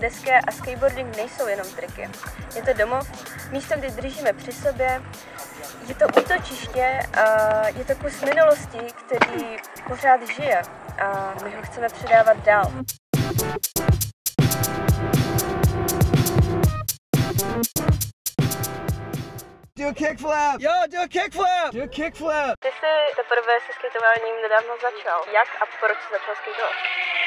stezka a skateboarding nejsou jenom triky. Je to domov, místo, kde držíme při sobě, je to útočiště a je to kus minulosti, který pořád žije a my ho chceme předávat dál. Do a kickflip! Yo, do a kickflip! Do a kickflip! Ty jsi teprve se skejtováním nedávno začal. Jak a proč jsi začal skejtovat?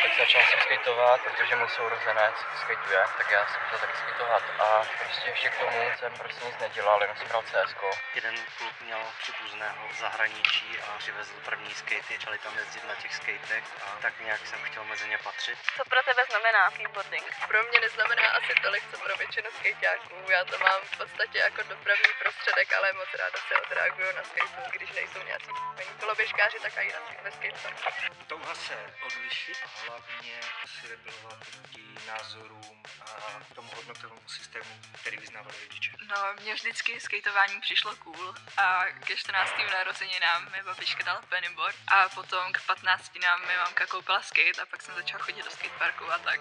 Tak začal jsem skejtovat, protože můj sourozenec skejtuje, tak já jsem chtěl taky skejtovat a prostě ještě k tomu jsem prostě nic nedělal, jenom jsem hrál CSko. Jeden kluk měl příbuzného v zahraničí a přivezl první skatey, začali tam jezdit na těch skatech a tak nějak jsem chtěl mezi ně patřit. Co pro tebe znamená skateboarding? Pro mě neznamená asi tolik, co pro většinu skejťáků. Já to mám v podstatě jako dopravní prostředek, ale moc ráda se odreaguju na skateu, když nejsou nějací koloběžkáři, tak i ve skateparku. Touha se odlišit a hlavně si rebelovat proti názorům a tomu hodnotovému systému, který vyznávali rodiče. No, mně vždycky skateování přišlo cool a ke 14. narozeninám mi babička dala pennyboard a potom k 15. mi mamka koupila skate a pak jsem začala chodit do skateparku a tak.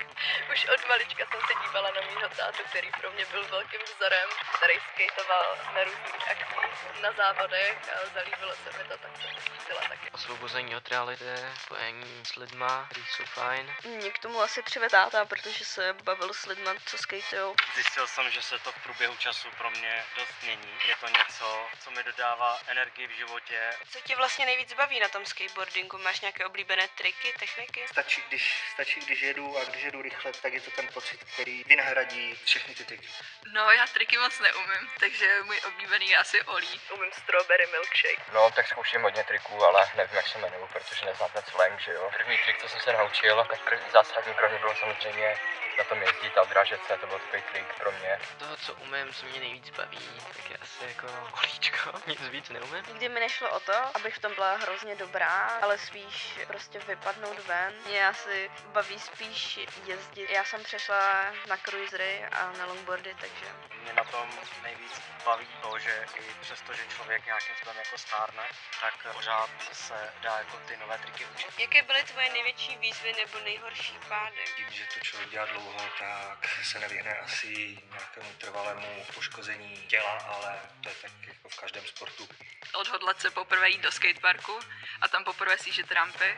Už od malička jsem se dívala na mýho tátu, který pro mě byl velkým vzorem, který skateoval na různých akcích, na závodech a zalíbilo se mi to, tak jsem to chytila taky. Osvobození od reality, spojení s lidma, kteří jsou fajn. Mě k tomu asi přived táta, protože se bavil s lidma, co skatujou. Zjistil jsem, že se to v průběhu času pro mě dost mění. Je to něco, co mi dodává energii v životě. Co tě vlastně nejvíc baví na tom skateboardingu? Máš nějaké oblíbené triky, techniky? Stačí, když jedu a když jedu rychle, tak je to ten pocit, který vynahradí všechny ty triky. No, já triky moc neumím, takže můj oblíbený je asi Olí. Umím strawberry milkshake. No, tak zkouším hodně triků, ale nevím, jak se jmenuju, protože neznám ten slang, že jo. První trik, co jsem se naučil, tak první zásadní pro mě bylo samozřejmě na tom jezdit a odrážet se, to byl takový trik pro mě. Toho, co umím, co mě nejvíc baví, tak je asi jako olíčko, nic víc neumím. Nikdy mi nešlo o to, abych v tom byla hrozně dobrá, ale spíš prostě vypadnout ven. Mě asi baví spíš jezdit. Já jsem přešla na cruisery a na longboardy, takže... Mě na tom nejvíc baví to, že i přesto, že člověk nějakým způsobem jako stárne, tak pořád se dá jako ty nové triky učit. Jaké byly tvoje největší výzvy nebo nejhorší pády? Tím, že to člověk dělá dlouho, tak se nevyhne asi nějakému trvalému poškození těla, ale to je tak jako v každém sportu. Odhodlat se poprvé jít do skateparku a tam poprvé sjíždět rampy.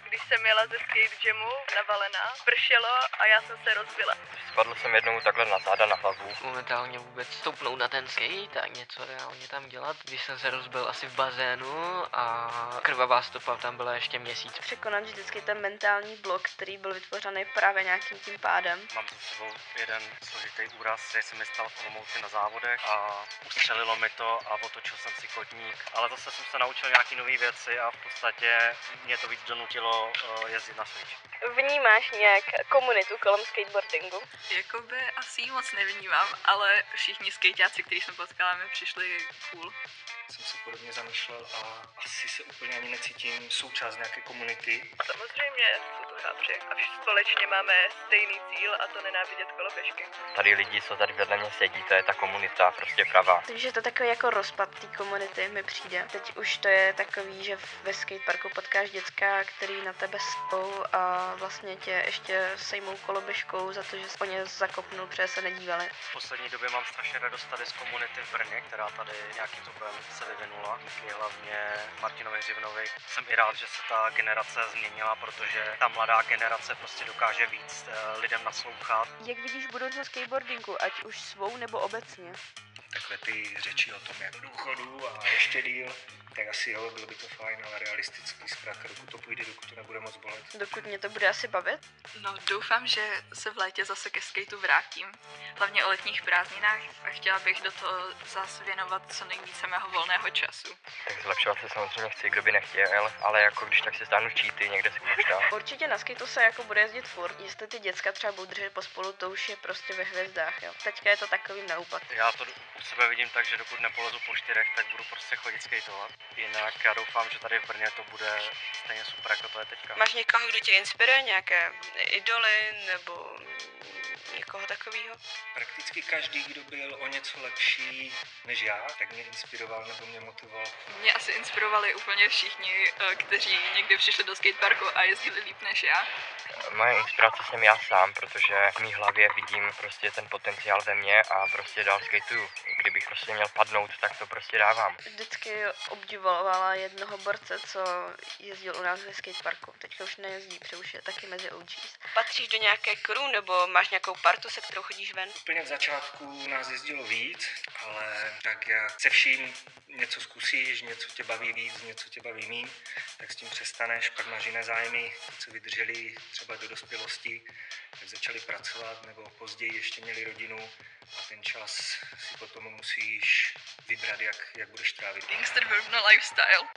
Když jsem jela ze skate jamu navalená, pršelo a já jsem se rozbila. Spadl jsem jednou takhle na záda na hlavu. Momentálně vůbec stoupnout na ten skate a něco reálně tam dělat, když jsem se rozbil asi v bazénu a krvavá stopa tam byla ještě měsíc. Překonat vždycky ten mentální blok, který byl vytvořený právě nějakým tím pádem. Mám za sebou jeden složitý úraz, který se mi stal v Olomouci na závodech a ustřelilo mi to a otočil jsem si kotník. Ale zase jsem se naučil nějaký nové věci a v podstatě mě to víc donutilo jezdit na switch. Vnímáš nějak komunitu kolem skateboardingu? Jakoby asi ji moc nevnímám, ale všichni skejťáci, který jsme potkala, mi přišli cool. Jsem se podobně zamýšlel a asi se úplně ani necítím součást nějaké komunity. Samozřejmě jsou to chápři a společně máme stejný cíl a to nenávidět koloběžky. Tady lidi, co tady vedle mě sedí, to je ta komunita prostě pravá. Takže to je takový jako rozpad té komunity mi přijde. Teď už to je takový, že ve skateparku potkáš děcka, který na tebe spou a vlastně tě ještě sejmou koloběžkou za to, že o ně zakopnul, protože se nedívali. V poslední době mám strašně radost tady z komunity v Brně, která tady nějakým způsobem se vyvinula. Díky hlavně Martinovi Hřivnovi. Jsem i rád, že se ta generace změnila, protože ta mladá generace prostě dokáže víc lidem naslouchat. Jak vidíš budoucnost skateboardingu, ať už svou nebo obecně? Takhle ty řeči o tom, jak do důchodu a ještě díl, tak asi jo, bylo by to fajn, ale realisticky zkrátka, dokud to půjde, dokud to nebude moc bolet. Dokud mě to bude asi bavit? No, doufám, že se v létě zase ke skateu vrátím. Hlavně o letních prázdninách a chtěla bych do toho zase věnovat co nejvíce mého volného času. Tak zlepšovat se samozřejmě chci, kdo by nechtěl, ale jako když tak si stáhnu cheaty, někde si můžu. Určitě na skateu se jako bude jezdit furt. Jestli ty děcka třeba budou držet pospolu, to už je prostě ve hvězdách, jo. Teďka je to takovým na úpad. Já to u sebe vidím tak, že dokud nepolezu po čtyřech, tak budu prostě chodit skateovat. Jinak já doufám, že tady v Brně to bude stejně super, jako to je teďka. Máš někoho, kdo tě inspiruje, nějaké idoly nebo někoho takového? Prakticky každý, kdo byl o něco lepší než já, tak mě inspiroval nebo mě motivoval. Mě asi inspirovali úplně všichni, kteří někdy přišli do skateparku a jezdili líp než já. Moje inspirace jsem já sám, protože v mý hlavě vidím prostě ten potenciál ve mně a prostě dál skateuju. Kdybych prostě měl padnout, tak to prostě dávám. Vždycky obdivovala jednoho borce, co jezdil u nás ve skateparku. Teďka už nejezdí, protože už je taky mezi OGs. Patříš do nějaké crew nebo máš nějakou partu, se kterou chodíš ven? Úplně v začátku nás jezdilo víc, ale tak jak se vším něco zkusíš, něco tě baví víc, něco tě baví míň, tak s tím přestaneš, pak máš jiné zájmy, ti, co vydrželi třeba do dospělosti, tak začali pracovat nebo později ještě měli rodinu a ten čas si potom musíš vybrat, jak budeš trávit. Gangster Verbna lifestyle.